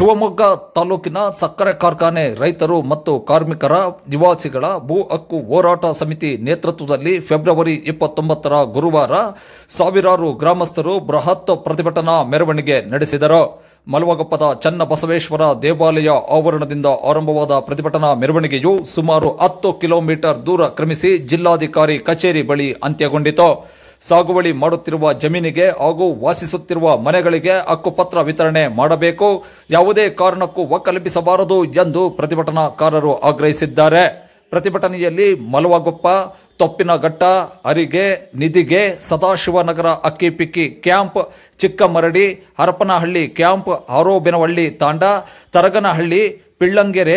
ಶಿವಮೊಗ್ಗ ತಾಲೂಕಿನ ಸಕ್ಕರೆ ಕಾರ್ಖಾನೆ ರೈತರು ಮತ್ತು ಕಾರ್ಮಿಕರ ನಿವಾಸಿಗಳ ಭೂ ಹಕ್ಕು ಹೋರಾಟ ಸಮಿತಿ ನೇತೃತ್ವದಲ್ಲಿ ಫೆಬ್ರವರಿ 29ರ ಗುರುವಾರ ಸಾವಿರಾರು ಗ್ರಾಮಸ್ಥರು ಬೃಹತ್ ಪ್ರತಿಭಟನಾ ಮೆರವಣಿಗೆ ನಡೆಸಿದರು. ಮಲವಗೊಪ್ಪದ ಚನ್ನಬಸವೇಶ್ವರ ದೇವಾಲಯ ಆವರಣದಿಂದ ಆರಂಭವಾದ ಪ್ರತಿಭಟನಾ ಮೆರವಣಿಗೆಯು ಸುಮಾರು 10 ಕಿಲೋಮೀಟರ್ ದೂರ ಕ್ರಮಿಸಿ ಜಿಲ್ಲಾಧಿಕಾರಿ ಕಚೇರಿ ಬಳಿ ಅಂತ್ಯಗೊಂಡಿತು. ಸಾಗುವಳಿ ಮಾಡುತ್ತಿರುವ ಜಮೀನಿಗೆ ಹಾಗೂ ವಾಸಿಸುತ್ತಿರುವ ಮನೆಗಳಿಗೆ ಹಕ್ಕುಪತ್ರ ವಿತರಣೆ ಮಾಡಬೇಕು, ಯಾವುದೇ ಕಾರಣಕ್ಕೂ ಒಕ್ಕಲೆಬ್ಬಿಸಬಾರದು ಎಂದು ಪ್ರತಿಭಟನಾಕಾರರು ಆಗ್ರಹಿಸಿದ್ದಾರೆ. ಪ್ರತಿಭಟನೆಯಲ್ಲಿ Malavagoppa, Thoppinaghatta, Arige, Nidhige, Sadashivanagara Akkipikki camp, Chikkamaradi, Harapanahalli camp, Arobenavalli Thanda, Taraganahalli, Pillangere,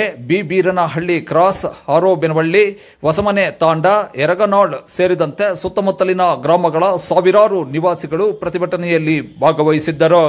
Beeranahalli cross, Arobenavalli, Hosamane Thanda, Yaraganal ಸೇರಿದಂತೆ ಸುತ್ತಮುತ್ತಲಿನ ಗ್ರಾಮಗಳ ಸಾವಿರಾರು ನಿವಾಸಿಗಳು ಪ್ರತಿಭಟನೆಯಲ್ಲಿ ಭಾಗವಹಿಸಿದ್ದರು.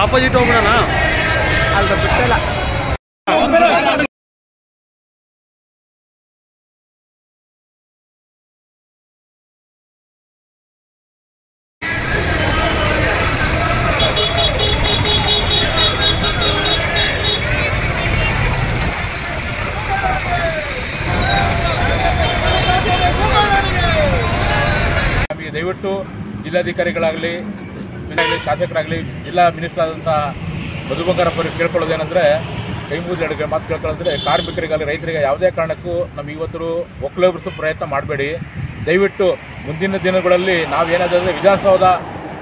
ಆಪೋಸಿಟ್ ಹೋಗ್ಬಿಡೋಣ ಅಲ್ಲಿ ಬಿಟ್ಟಿಲ್ಲ. ದಯವಿಟ್ಟು ಜಿಲ್ಲಾಧಿಕಾರಿಗಳಾಗಲಿ ಶಾಸಕರಾಗಲಿ ಜಿಲ್ಲಾ ಮಿನಿಸ್ಟರ್ ಆದಂಥ ಮಧು ಬಂಗಾರಪ್ಪ ಕೇಳ್ಕೊಳ್ಳೋದೇನೆಂದರೆ ಕೈ ಮುಗಿದು ಮಾತು ಕೇಳ್ಕೊಳ್ಳೋದ್ರೆ ಕಾರ್ಮಿಕರಿಗಾಗಲಿ ರೈತರಿಗೆ ಯಾವುದೇ ಕಾರಣಕ್ಕೂ ನಮಗೆ ಇವತ್ತು ಒಕ್ಕಲುಗರಿಸೋ ಪ್ರಯತ್ನ ಮಾಡಬೇಡಿ. ದಯವಿಟ್ಟು ಮುಂದಿನ ದಿನಗಳಲ್ಲಿ ನಾವೇನಾದರೂ ವಿಧಾನಸೌಧ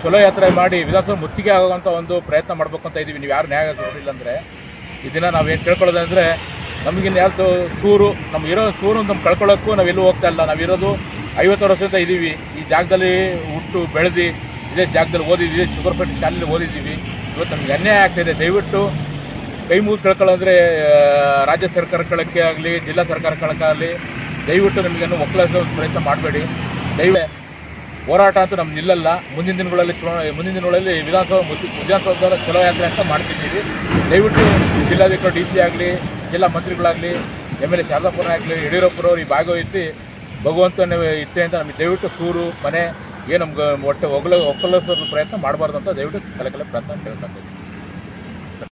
ಚಲೋ ಯಾತ್ರೆ ಮಾಡಿ ವಿಧಾನಸೌಧ ಮುತ್ತಿಗೆ ಆಗುವಂಥ ಒಂದು ಪ್ರಯತ್ನ ಮಾಡಬೇಕು ಅಂತ ಇದ್ದೀವಿ. ನೀವು ಯಾರು ನ್ಯಾಯ ಕೊಡಲಿಲ್ಲ ಅಂದರೆ ಈ ದಿನ ನಾವೇನು ಕೇಳ್ಕೊಳ್ಳೋದಂದರೆ ನಮಗಿನ್ನ ಯಾವುದು ಸೂರು ನಮಗಿರೋ ಸೂರು ನಮ್ಮ ಕಳ್ಕೊಳ್ಳೋಕ್ಕೂ ನಾವೆಲ್ಲೂ ಹೋಗ್ತಾ ಇಲ್ಲ. ನಾವಿರೋದು 50 ವರ್ಷದಿಂದ ಇದ್ದೀವಿ ಈ ಜಾಗದಲ್ಲಿ ಹುಟ್ಟು ಬೆಳೆದು ಇದೇ ಜಾಗದಲ್ಲಿ ಓದಿದ್ದೀವಿ, ಶುಗರ್ ಫ್ಯಾಕ್ಟ್ರಿ ಶಾಲೆಯಲ್ಲಿ ಓದಿದ್ದೀವಿ. ಇವತ್ತು ನಮಗೆ ಅನ್ಯಾಯ ಆಗ್ತಾಯಿದೆ. ದಯವಿಟ್ಟು ಕೈ ಮುಗಿದು ಕೇಳ್ಕೊಳ್ಳೋಂದರೆ ರಾಜ್ಯ ಸರ್ಕಾರಕ್ಕೆ ಆಗಲಿ ಜಿಲ್ಲಾ ಸರ್ಕಾರಕ್ಕಾಗಲಿ ದಯವಿಟ್ಟು ನಮಗೇನು ಒಕ್ಕಲಿಸೋ ಪ್ರಯತ್ನ ಮಾಡಬೇಡಿ. ಹೋರಾಟ ಅಂತೂ ನಮ್ಗೆ ನಿಲ್ಲಲ್ಲ. ಮುಂದಿನ ದಿನಗಳಲ್ಲಿ ವಿಧಾನಸೌಧದ ಚಲೋ ಯಾತ್ರೆ ಅಂತ ಮಾಡ್ತಿದ್ದೀವಿ. ದಯವಿಟ್ಟು ಜಿಲ್ಲಾಧಿಕಾರಿ DC ಆಗಲಿ ಜಿಲ್ಲಾ ಮಂತ್ರಿಗಳಾಗಲಿ MLA ಶಾರದಾಪುರ ಆಗಲಿ ಯಡಿಯೂರಪ್ಪರವ್ರು ಈ ಭಾಗವಹಿಸಿ ಭಗವಂತನ ಇತ್ತೆ ಅಂತ ನಮಗೆ ದಯವಿಟ್ಟು ಸೂರು ಮನೆ ನಮ್ಗೆ ಒಟ್ಟು ಒಕ್ಕಲಿಸೋ ಪ್ರಯತ್ನ ಮಾಡಬಾರ್ದು ಅಂತ ದಯವಿಟ್ಟು ಕಲೆ ಪ್ರಯತ್ನ ಕೇಳ್ತಾ ಇದ್ದೀವಿ.